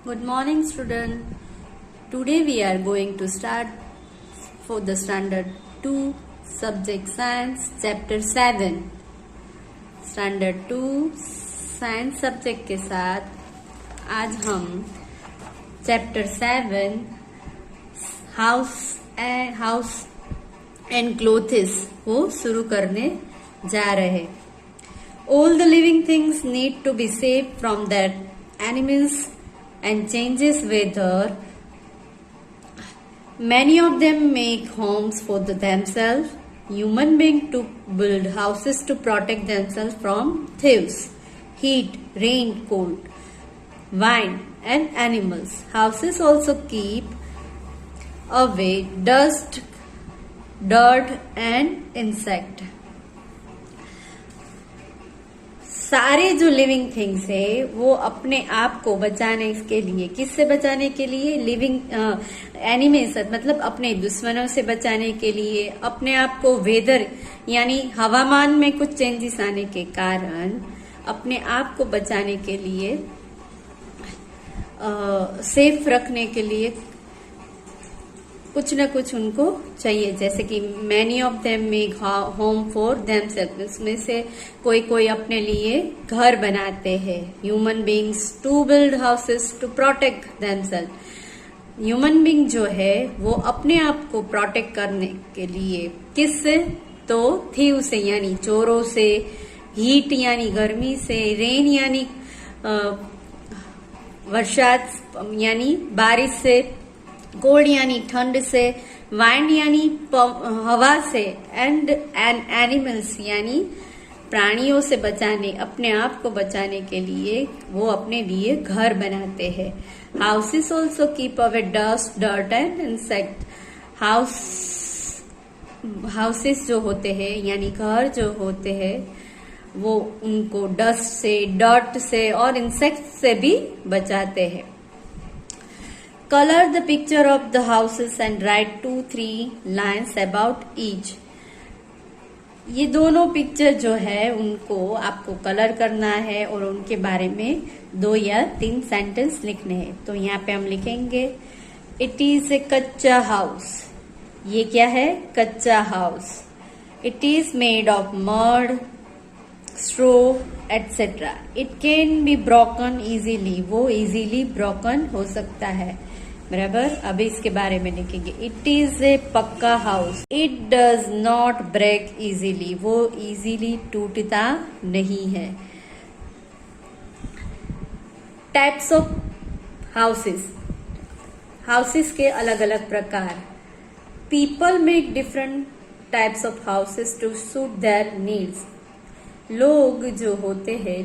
Good morning, student. Today we are going to start for the standard 2 subject science chapter 7. Standard 2 science subject के साथ आज हम chapter 7 house and clothes को शुरू करने जा रहे हैं. All the living things need to be safe from their enemies and changes weather. Many of them make homes for themselves. Human beings to build houses to protect themselves from thieves, heat, rain, cold, wind, and animals. Houses also keep away dust, dirt, and insect. सारे जो living things है वो अपने आप को बचाने के लिए, किससे बचाने के लिए? लिविंग एनिमीज मतलब अपने दुश्मनों से बचाने के लिए, अपने आप को वेदर यानी हवामान में कुछ चेंजेस आने के कारण अपने आप को बचाने के लिए, सेफ रखने के लिए कुछ न कुछ उनको चाहिए. जैसे कि many of them make home for themselves, उसमें से कोई कोई अपने लिए घर बनाते हैं. Human beings to build houses to protect themselves. Human being जो है वो अपने आप को प्रोटेक्ट करने के लिए किससे? तो थीव से यानी चोरों से, हीट यानी गर्मी से, रेन यानी वर्षात यानी बारिश से, कोल्ड यानी ठंड से, वाइंड यानी हवा से, एंड एनिमल्स यानी प्राणियों से बचाने, अपने आप को बचाने के लिए वो अपने लिए घर बनाते हैं. Houses also keep away dust, dirt and insect. Houses जो होते हैं यानी घर जो होते हैं वो उनको डस्ट से, डर्ट से और इंसेक्ट से भी बचाते हैं. Color the picture of the houses and write 2-3 lines about each. ये दोनों पिक्चर जो है उनको आपको कलर करना है और उनके बारे में 2 या 3 सेंटेंस लिखने हैं. तो यहाँ पे हम लिखेंगे इट इज ए कच्चा हाउस. ये क्या है? Kutcha house. It is made of mud, straw etcetera. It can be broken easily. वो इजीली ब्रोकन हो सकता है. बराबर. अभी इसके बारे में लिखेंगे it is a pucca house. It does not break easily. वो इजीली टूटता नहीं है. Types of houses. हाउसेस के अलग अलग प्रकार. People make different types of houses to suit their needs. लोग जो होते हैं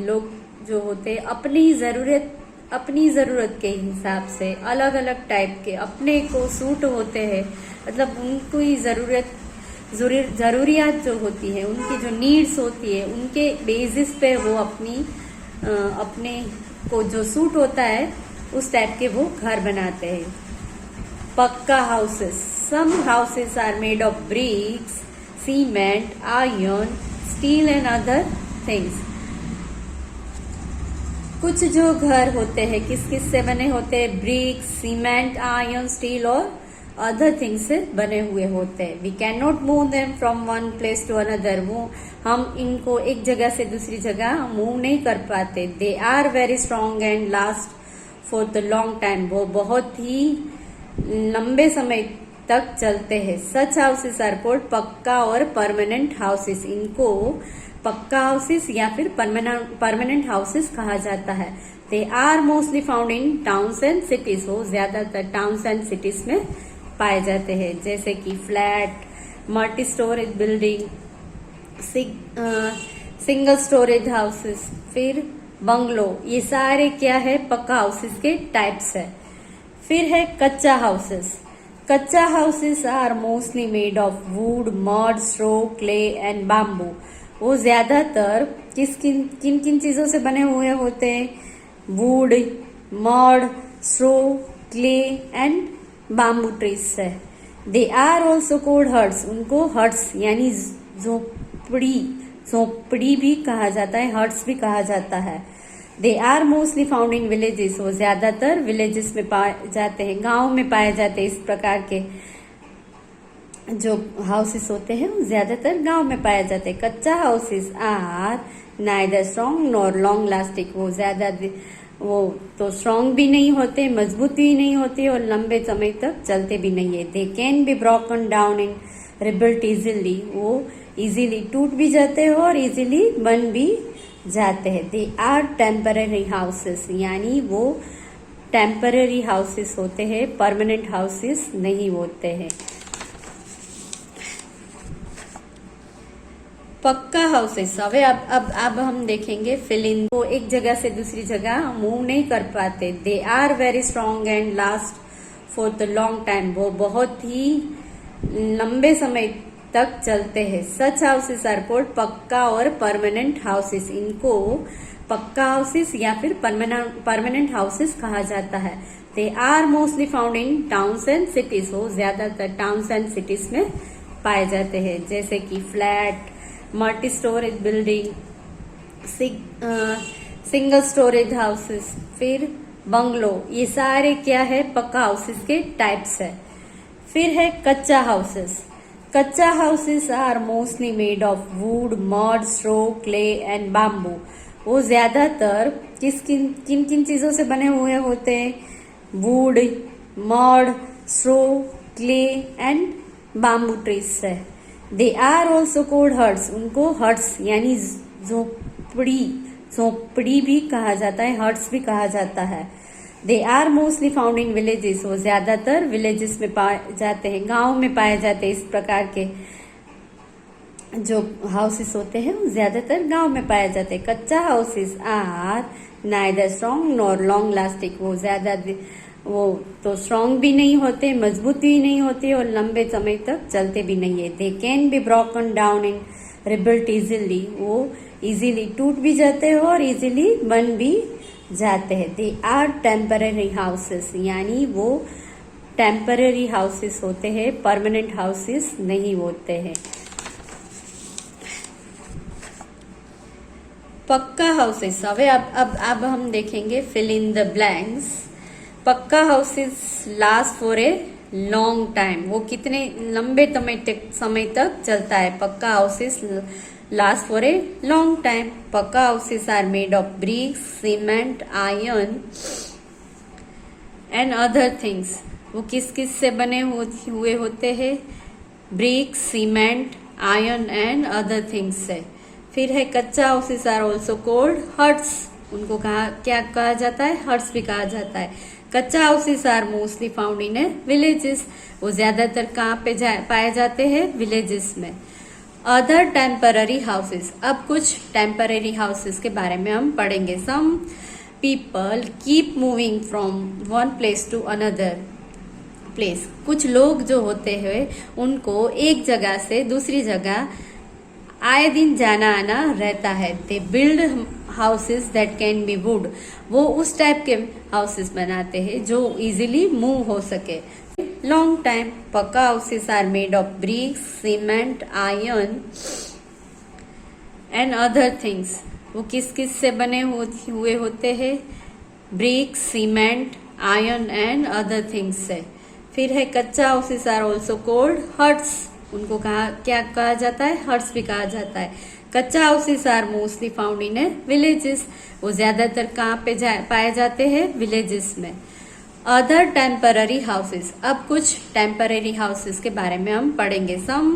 अपनी जरूरत के हिसाब से अलग अलग टाइप के अपने को सूट होते हैं. मतलब उनकी जरूरियात जो होती है, उनकी जो नीड्स होती है, उनके बेसिस पे वो अपने को जो सूट होता है उस टाइप के वो घर बनाते हैं. Pucca houses. Some houses are made of bricks, cement, iron, steel and other things. कुछ जो घर होते हैं किस से बने होते हैं? ब्रिक्स, सीमेंट, आयरन, स्टील और अदर थिंग्स से बने हुए होते हैं. We can not move them from one place to another. वो हम इनको एक जगह से दूसरी जगह मूव नहीं कर पाते. They are very strong and last for the long time. वो बहुत ही लंबे समय तक चलते हैं. सच हाउसेस आर कॉल्ड पक्का और परमानेंट हाउसेस. इनको पक्का हाउसेस या फिर परमानेंट हाउसेस कहा जाता है. They are mostly found in towns and cities. वो ज्यादातर टाउन्स एंड सिटीज में पाए जाते हैं. जैसे कि flat, multi storage building, single storage houses, फिर बंगलो. ये सारे क्या है? पक्का हाउसेस के टाइप्स है. फिर है कच्चा houses. Kutcha houses are mostly made of wood, mud, straw, clay and bamboo. वो ज्यादातर किन किन चीजों से बने हुए होते हैं? Wood, mud, straw, clay and bamboo trees से. They are also called huts. उनको हट्स यानी झोपड़ी भी कहा जाता है, हट्स भी कहा जाता है. They are mostly found in villages, वो ज्यादातर विलेजेस में पाए जाते हैं, गांव में पाए जाते हैं। इस प्रकार के जो हाउसेस होते हैं वो ज्यादातर गांव में पाए जाते हैं। कच्चा houses are neither strong nor long lasting, वो तो स्ट्रॉन्ग भी नहीं होते, मजबूत भी नहीं होते और लंबे समय तक चलते भी नहीं है। They can be broken down in rebuilt easily, वो इजीली टूट भी जाते हैं और इजीली बन भी जाते हैं। दे आर टेम्पररी हाउसेस, यानी वो टेम्पररी हाउसेस होते हैं, परमानेंट हाउसेस नहीं होते हैं। पक्का हाउसेस, अब हम देखेंगे फिल इन। वो एक जगह से दूसरी जगह मूव नहीं कर पाते। They are very strong and last for the long time, वो बहुत ही लंबे समय तक चलते हैं। सच हाउसेस आर कॉल्ड पक्का और परमानेंट हाउसेस, इनको पक्का हाउसेस या फिर परमानेंट हाउसेस कहा जाता है। They are mostly found in towns and cities, वो ज्यादातर टाउन्स एंड सिटीज में पाए जाते हैं, जैसे कि flat, multi storage building, single storage houses, फिर बंगलो, ये सारे क्या है, पक्का हाउसेस के टाइप्स है। फिर है कच्चा houses. Kutcha houses are mostly made of wood, mud, straw, clay and bamboo, वो ज्यादातर किन किन चीजों से बने हुए होते हैं, wood, mud, straw, clay and bamboo trees से। They are also called huts, उनको हट्स यानी झोपड़ी भी कहा जाता है, हट्स भी कहा जाता है। They are mostly found in villages, वो ज्यादातर विलेजेस में पाए जाते हैं, गांव में पाए जाते हैं। इस प्रकार के जो हाउसेस होते हैं वो ज्यादातर गांव में पाए जाते हैं। कच्चा houses are neither strong nor long lasting, वो तो स्ट्रॉन्ग भी नहीं होते, मजबूत भी नहीं होते और लंबे समय तक चलते भी नहीं है। They can be broken down in rebuilt easily, वो इजीली टूट भी जाते हैं और इजीली बन भी जाते हैं। दे आर टेम्पररी हाउसेस, यानी वो टेम्पररी हाउसेस होते हैं, परमानेंट हाउसेस नहीं होते हैं। पक्का हाउसेस, अब हम देखेंगे fill in the blanks. Pucca houses last for a long time, वो कितने लंबे समय तक चलता है। Pucca houses last for a long time. Pucca houses are made of bricks, cement, iron and other things, वो किस से बने हुए होते हैं, bricks, cement, iron and other things से। फिर है कच्चा houses are also called huts, उनको क्या कहा जाता है, हट्स भी कहा जाता है। कच्चा houses are mostly found in villages, वो ज्यादातर कहाँ पे पाए जाते हैं, विलेजेस में। अदर टेम्पररी हाउसेस, अब कुछ टेम्पररी हाउसेस के बारे में हम पढ़ेंगे। Some people keep moving from one place to another place, कुछ लोग जो होते हैं उनको एक जगह से दूसरी जगह आए दिन जाना आना रहता है। They build houses that can be would, वो उस टाइप के हाउसेस बनाते हैं जो इजीली मूव हो सके। Long time. Pucca houses are made of bricks, cement, iron and other things, वो किस से बने हुए होते हैं, bricks, cement, iron and other things से। फिर है कच्चा houses are also called huts, उनको क्या कहा जाता है, हट्स भी कहा जाता है। कच्चा houses are mostly found in villages, वो ज्यादातर कहाँ पे पाए जाते हैं, विलेजेस में। अदर टेम्पररी हाउसेस, अब कुछ टेम्पररी हाउसेस के बारे में हम पढ़ेंगे। Some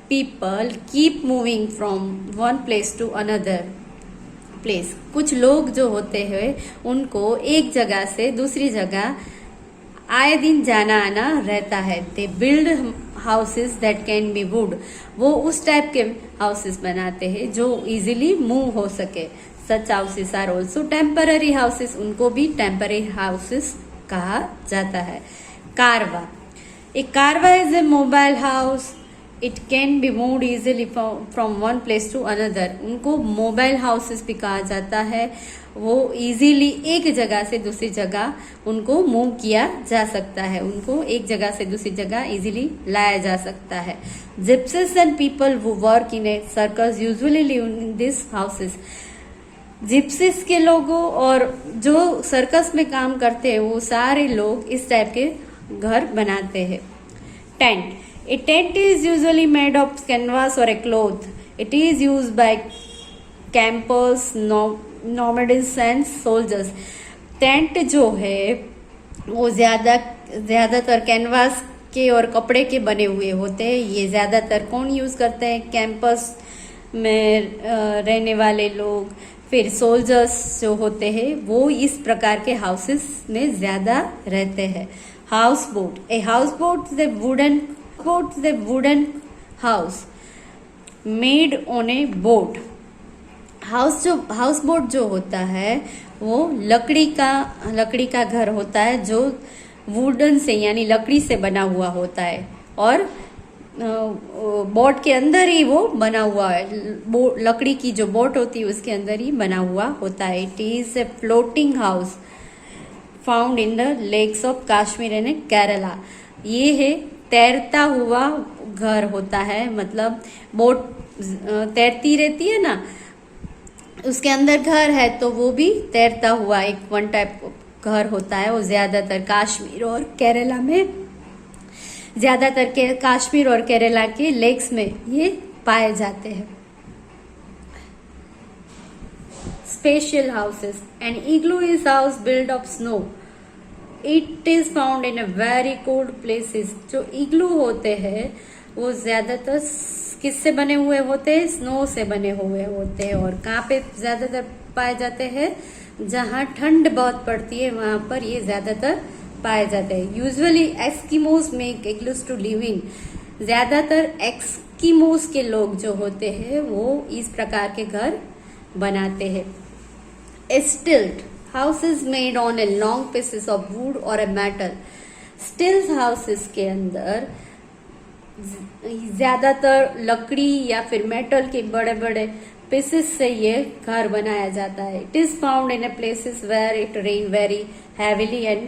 people keep moving from one place to another place, कुछ लोग जो होते हैं उनको एक जगह से दूसरी जगह आए दिन जाना आना रहता है। They build houses that can be would, वो उस टाइप के हाउसेस बनाते हैं जो इजीली मूव हो सके। Such houses are also temporary houses, उनको भी टेम्पररी हाउसेस कहा जाता है। Caravan, a caravan is a mobile house, it can be moved easily from one place to another, उनको मोबाइल हाउसेस भी कहा जाता है, वो इजीली एक जगह से दूसरी जगह उनको मूव किया जा सकता है, उनको एक जगह से दूसरी जगह इजीली लाया जा सकता है। Gypsies and people who work in a circus usually live in this houses, gypsies के लोगों और जो सर्कस में काम करते हैं वो सारे लोग इस टाइप के घर बनाते हैं। Tent, a tent is usually made of canvas और a cloth. It is used by campers, nomads and soldiers. Tent जो है वो ज्यादातर कैनवास के और कपड़े के बने हुए होते हैं। ये ज्यादातर कौन यूज करते हैं? कैंपस में रहने वाले लोग। फिर सोल्जर्स जो होते हैं वो इस प्रकार के हाउसेस में ज्यादा रहते हैं। House boat, a house boat is a wooden house made on a boat. House boat जो होता है वो लकड़ी का घर होता है जो वुडन से यानी लकड़ी से बना हुआ होता है और बोट के अंदर ही वो बना हुआ है। लकड़ी की जो बोट होती है उसके अंदर ही बना हुआ होता है। It is a floating house found in the lakes of Kashmir and Kerala. ये है तैरता हुआ घर होता है, मतलब बोट तैरती रहती है ना, उसके अंदर घर है तो वो भी तैरता हुआ एक वन टाइप घर होता है। वो ज्यादातर कश्मीर और केरला में, ज्यादातर के कश्मीर और केरला के लेक्स में ये पाए जाते हैं। Special houses, an igloo is house build of snow. It is found in a very cold places. जो इग्लू होते हैं वो ज्यादातर किससे बने हुए होते हैं? स्नो से बने हुए होते हैं। और कहाँ पे ज्यादातर पाए जाते हैं? जहाँ ठंड बहुत पड़ती है वहां पर ये ज्यादातर पाए जाते हैं। Usually Eskimos make igloos to live in. ज्यादातर एस्किमोस के लोग जो होते हैं वो इस प्रकार के घर बनाते हैं। स्टिल्ट house is made on a long pieces of would और ए मेटल। स्टिल्ट हाउसेस के अंदर ज्यादातर लकड़ी या फिर मेटल के बड़े बड़े पीसेस से ये घर बनाया जाता है। It is found in a places where it rain very heavily and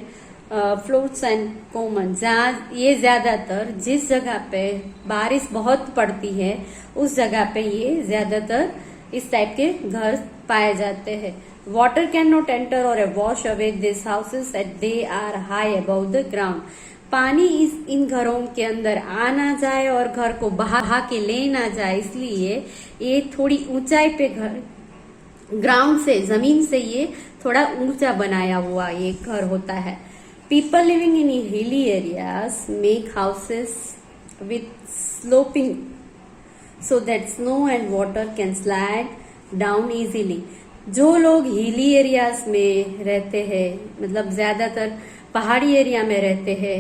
floats and common. जहाँ ये ज्यादातर जिस जगह पे बारिश बहुत पड़ती है उस जगह पे ये ज्यादातर इस टाइप के घर पाए जाते हैं। वाटर कैन नॉट एंटर और wash away this houses at they are high about the ground. पानी इन घरों के अंदर आ ना जाए और घर को बहा के ले ना जाए, इसलिए ये थोड़ी ऊंचाई पे घर, ग्राउंड से, जमीन से ये थोड़ा ऊंचा बनाया हुआ ये घर होता है। People living in hilly areas make houses with sloping so that snow and water can slide down easily. जो लोग हिली एरियाज में रहते हैं, मतलब ज्यादातर पहाड़ी एरिया में रहते हैं,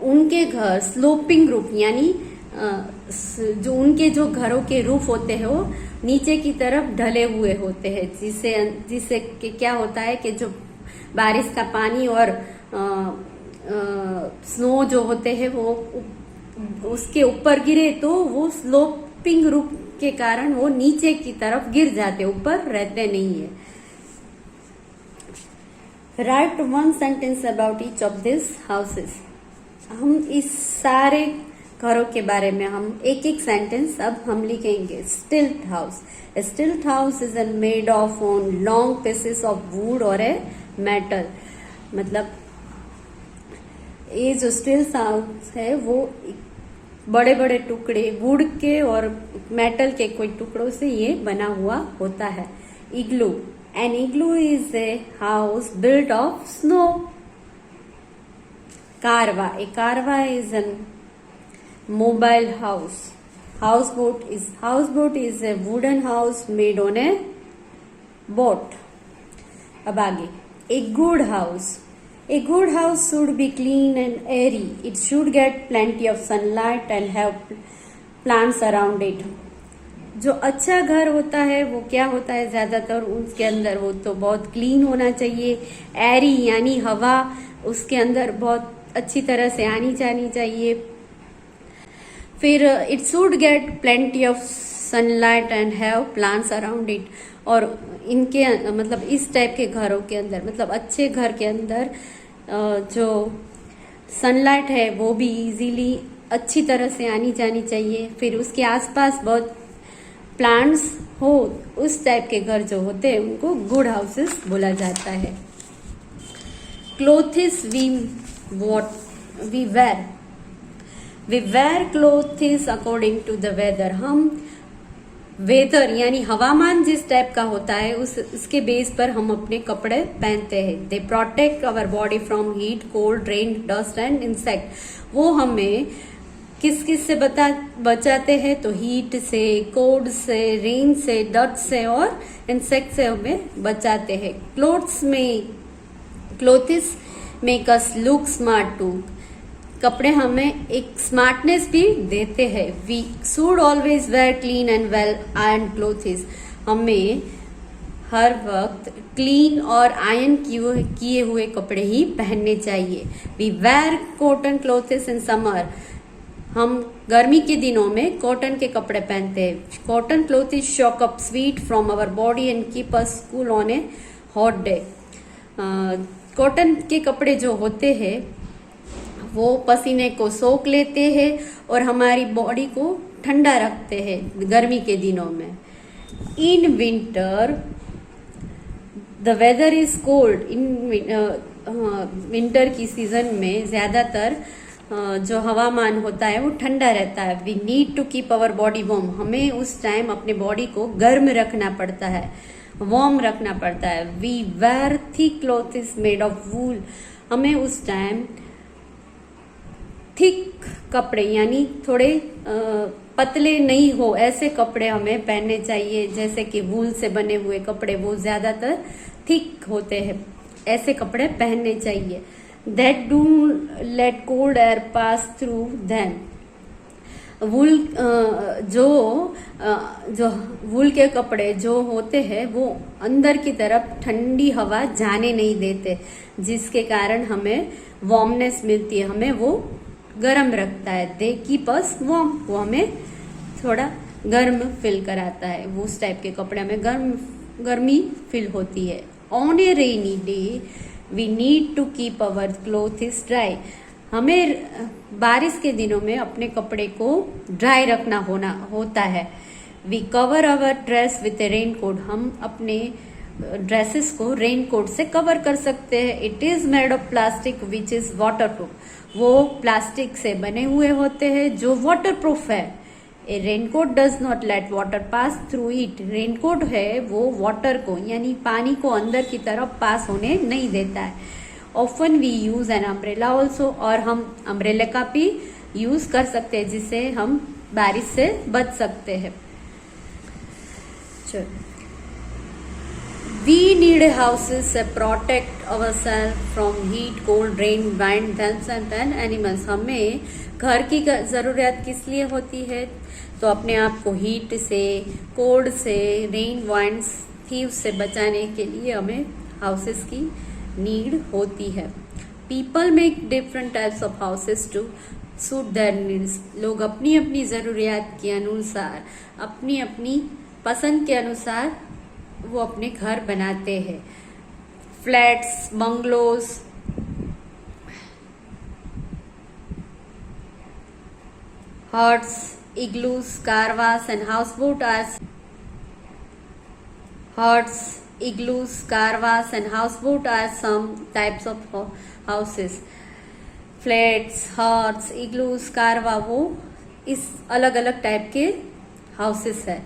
उनके घर स्लोपिंग रूफ यानी जो उनके जो घरों के रूफ होते हैं वो नीचे की तरफ ढले हुए होते हैं, जिससे क्या होता है कि जो बारिश का पानी और स्नो जो होते हैं वो उसके ऊपर गिरे तो वो स्लोपिंग रूफ के कारण वो नीचे की तरफ गिर जाते, ऊपर रहते नहीं है। Right one sentence about each of this houses. हम इस सारे घरों के बारे में हम एक एक सेंटेंस अब हम लिखेंगे। स्टिल्ट हाउस, ए स्टिल्ट house is made of on long pieces of would और ए मेटल। मतलब ये जो स्टिल्ट हाउस है वो बड़े बड़े टुकड़े वुड के और मेटल के कोई टुकड़ों से ये बना हुआ होता है। Igloo, an igloo is a house built of snow. Caravan, a caravan is an mobile house. Houseboat is a wooden house made on a boat. अब आगे, a good house. A good house should be clean and airy. It should get plenty of sunlight and have plants around it. जो अच्छा घर होता है वो क्या होता है, ज्यादातर उसके अंदर वो तो बहुत क्लीन होना चाहिए। एरी यानी हवा उसके अंदर बहुत अच्छी तरह से आनी जानी चाहिए। फिर it should get plenty of sunlight and have plants around it. और इनके मतलब इस टाइप के घरों के अंदर, मतलब अच्छे घर के अंदर जो सनलाइट है वो भी इजीली अच्छी तरह से आनी जानी चाहिए। फिर उसके आसपास बहुत प्लांट्स हो, उस टाइप के घर जो होते हैं उनको गुड हाउसेस बोला जाता है। Clothes we wear clothes according to the weather. हम वेदर यानी हवामान जिस टाइप का होता है उसके बेस पर हम अपने कपड़े पहनते हैं। They protect our body from heat, cold, rain, dust and insect. वो हमें किस किस से बचाते हैं? तो हीट से, कोल्ड से, रेन से, डस्ट से और इंसेक्ट से हमें बचाते हैं। Clothes make us look smart too. कपड़े हमें एक स्मार्टनेस भी देते हैं। We should always wear clean and well iron clothes. हमें हर वक्त क्लीन और आयरन किए हुए कपड़े ही पहनने चाहिए। We wear cotton clothes in summer. हम गर्मी के दिनों में कॉटन के कपड़े पहनते हैं। Cotton clothes soak up sweat from our body and keep us cool on a hot day. Cotton के कपड़े जो होते हैं वो पसीने को सोख लेते हैं और हमारी बॉडी को ठंडा रखते हैं गर्मी के दिनों में। In winter the weather is cold. Winter की सीजन में ज्यादातर जो हवामान होता है वो ठंडा रहता है। We need to keep our body warm. हमें उस टाइम अपने बॉडी को गर्म रखना पड़ता है, वार्म रखना पड़ता है। We wear thick clothes made of wool. हमें उस टाइम थिक कपड़े यानी थोड़े पतले नहीं हो ऐसे कपड़े हमें पहनने चाहिए। जैसे कि वूल से बने हुए कपड़े वो ज्यादातर थिक होते हैं, ऐसे कपड़े पहनने चाहिए। That do let cold air pass through them. वूल जो वूल के कपड़े जो होते हैं वो अंदर की तरफ ठंडी हवा जाने नहीं देते, जिसके कारण हमें वार्मनेस मिलती है, हमें वो गर्म रखता है। They keep us warm. वो हमें थोड़ा गर्म फील कराता है। वो उस टाइप के कपड़े हमें गर्मी फील होती है। On a rainy day we need to keep our clothes dry. हमें बारिश के दिनों में अपने कपड़े को ड्राई रखना होता है। We cover our dress with a rain coat. हम अपने ड्रेसेस को रेन कोट से कवर कर सकते हैं। It is made of plastic which is water proof. वो प्लास्टिक से बने हुए होते हैं जो वाटर प्रूफ है। A raincoat does not let water pass through it. Raincoat है वो वाटर को यानी पानी को अंदर की तरफ पास होने नहीं देता है। Often we use an umbrella also. और हम अम्ब्रेला का भी यूज कर सकते हैं जिससे हम बारिश से बच सकते हैं। We need houses to protect ourselves from heat, cold, rain, wind, thieves and animals. हमें घर की जरूरत किस लिए होती है? तो अपने आप को हीट से, कोल्ड से, रेन, वाइंड्स, थीव्स से बचाने के लिए हमें हाउसेस की नीड होती है। People make different types of houses to suit their needs. लोग अपनी अपनी जरूरियात के अनुसार, अपनी अपनी पसंद के अनुसार वो अपने घर बनाते हैं। Flats, bungalows, huts, igloos, carvas and houseboat are some types of houses. Flats, huts, igloos, caravan वो इस अलग अलग टाइप के हाउसेस है।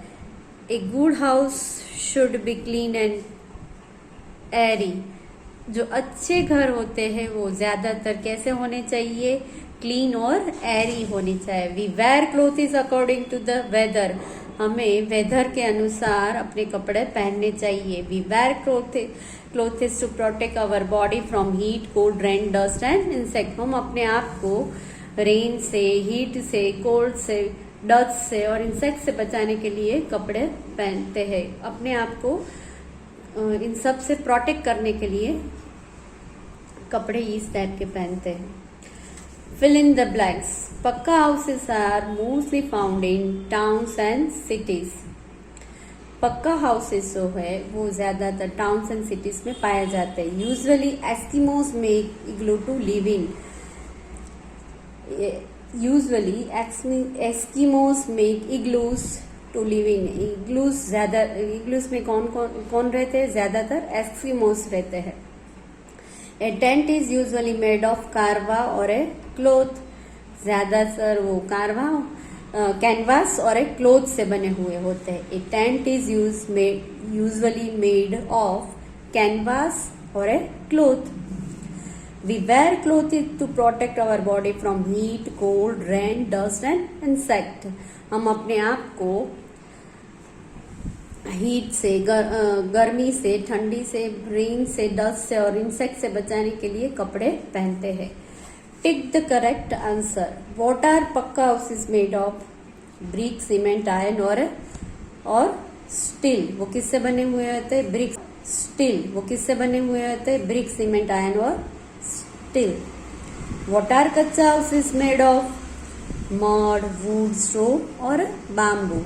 A good house should be clean and airy. जो अच्छे घर होते हैं वो ज्यादातर कैसे होने चाहिए? क्लीन और एरी होनी चाहिए। We wear clothes according to the weather. हमें वेदर के अनुसार अपने कपड़े पहनने चाहिए। We wear clothes to protect our body from heat, cold, rain, dust and insect. हम अपने आप को रेन से, हीट से, कोल्ड से, डस्ट से और इंसेक्ट से बचाने के लिए कपड़े पहनते हैं। अपने आप को इन सब से प्रोटेक्ट करने के लिए कपड़े इस टाइप के पहनते हैं। Fill in the blanks. Pakka houses are mostly found in towns and cities. पक्का हाउसेस जो है वो ज्यादातर टाउन्स एंड सिटीज में पाए जाते हैं। Usually Eskimos make igloo to live in. Usually Eskimos make igloos to live in igloos. ज्यादा इग्लूस में कौन कौन कौन रहते हैं? ज्यादातर एस्किमोस रहते हैं। A tent is usually made of कारवा और ए क्लोथ। ज्यादातर वो कारवा कैनवास और एक क्लोथ से बने हुए होते हैं। A tent is usually made of canvas और a cloth. We wear cloth to protect our body from heat, cold, rain, dust and insect. हम अपने आप को हीट से, गर्मी से, ठंडी से, रेन से, डस्ट से और इंसेक्ट से बचाने के लिए कपड़े पहनते हैं। Tick the correct answer. What are pucca houses made of? Brick, cement, iron और स्टील। वो किससे बने हुए होते हैं? Brick, steel. वो किससे बने हुए होते हैं? ब्रिक, सीमेंट, आयरन और steel. What are kutcha houses made of? Mud, wood, stone और bamboo.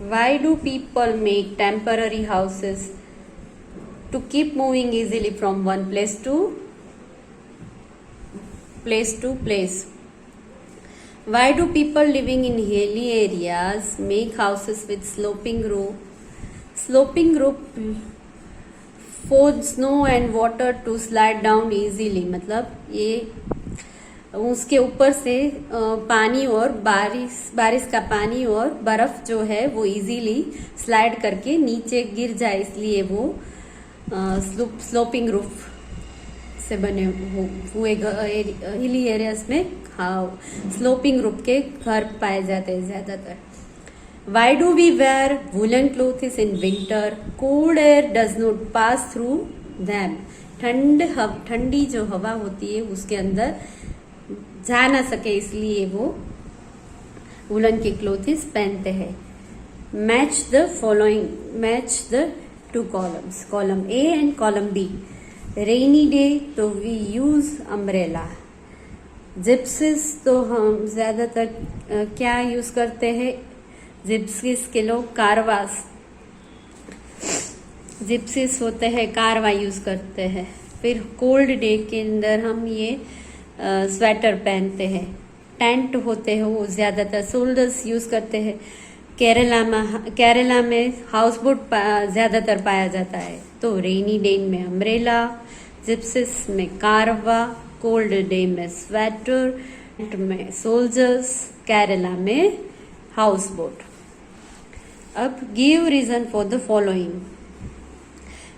Why do people make temporary houses? To keep moving easily from one place to place. Why do people living in hilly areas make houses with sloping roof? Sloping roof for snow and water to slide down easily. मतलब ये उसके ऊपर से पानी और बारिश का पानी और बर्फ जो है वो इजीली स्लाइड करके नीचे गिर जाए, इसलिए वो स्लोपिंग रूफ से बने हुए हिली एरियाज में स्लोपिंग रूफ के घर पाए जाते हैं ज्यादातर। Why do we wear woollen clothes in winter? Cold air does not pass through them. ठंडी जो हवा होती है उसके अंदर जा ना सके, इसलिए वो वुलन के क्लोथ्स पहनते हैं। Match the following, match the two columns, column A and column B. Rainy day तो वी यूज अम्ब्रेला। जिप्सिस तो हम ज्यादातर क्या यूज करते हैं? जिप्सिस के लोग कारवास, जिप्सिस होते हैं कारवा यूज करते हैं। फिर कोल्ड डे के अंदर हम ये स्वेटर पहनते हैं। टेंट होते हैं वो ज्यादातर सोल्जर्स यूज करते हैं। केरला में हाउस बोट ज्यादातर पाया जाता है। तो रेनी डे में अम्ब्रेला, जिप्सिस में कारवा, कोल्ड डे में स्वेटर, टेंट में सोल्जर्स, केरला में हाउस बोट। अब give reason for the following.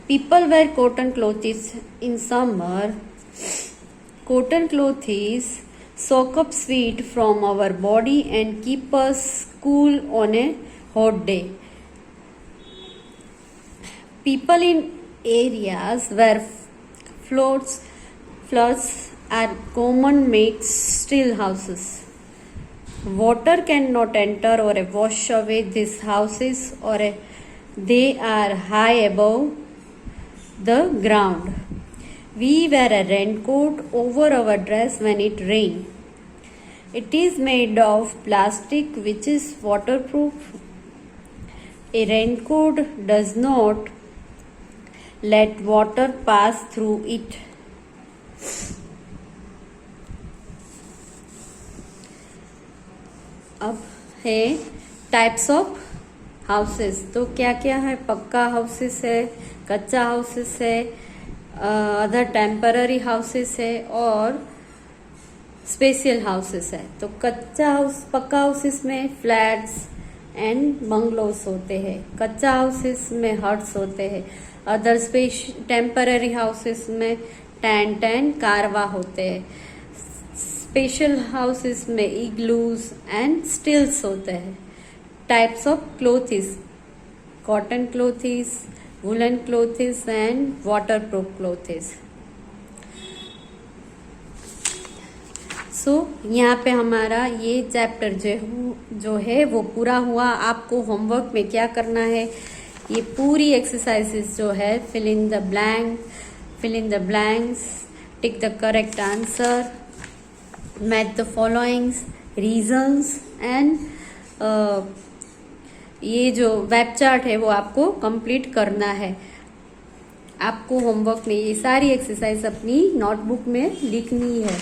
People wear cotton clothes in summer. Cotton clothes soak up sweat from our body and keep us cool on a hot day. People in areas where floods are common make still houses. Water cannot enter or wash away these houses, or they are high above the ground. We wear a raincoat over our dress when it rains. It is made of plastic which is waterproof. A raincoat does not let water pass through it. अब है types of houses. तो क्या क्या है? Pucca houses है, कच्चा houses है, other temporary houses है और स्पेशल हाउसेस है। तो कच्चा हाउस, पक्का हाउसेस में फ्लैट्स एंड बंगलोस होते हैं। कच्चा हाउसेस में हट्स होते हैं। अदर टेम्पररी हाउसेस में टेंट एंड कारवा होते हैं। स्पेशल हाउसेस में इग्लूस एंड स्टिल्स होते हैं। Types of clothes, cotton clothes, woollen clothes and waterproof clothes. So यहाँ पे हमारा ये चैप्टर जो है वो पूरा हुआ। आपको होमवर्क में क्या करना है? ये पूरी एक्सरसाइजेस जो है fill in the blanks, tick the correct answer, match the followings, reasons and ये जो वेब चार्ट है वो आपको कंप्लीट करना है। आपको होमवर्क में ये सारी एक्सरसाइज अपनी नोटबुक में लिखनी है।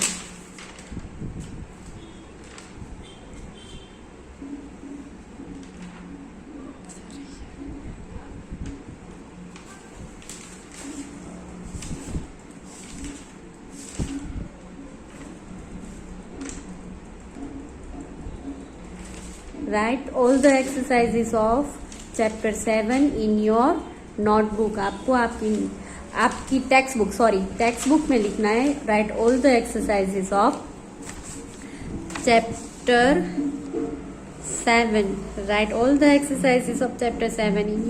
Write all the exercises of chapter 7 in your notebook। आपको आपकी टेक्स्ट बुक में लिखना है। Right all the exercises of chapter 7। Right all the exercises of chapter 7 in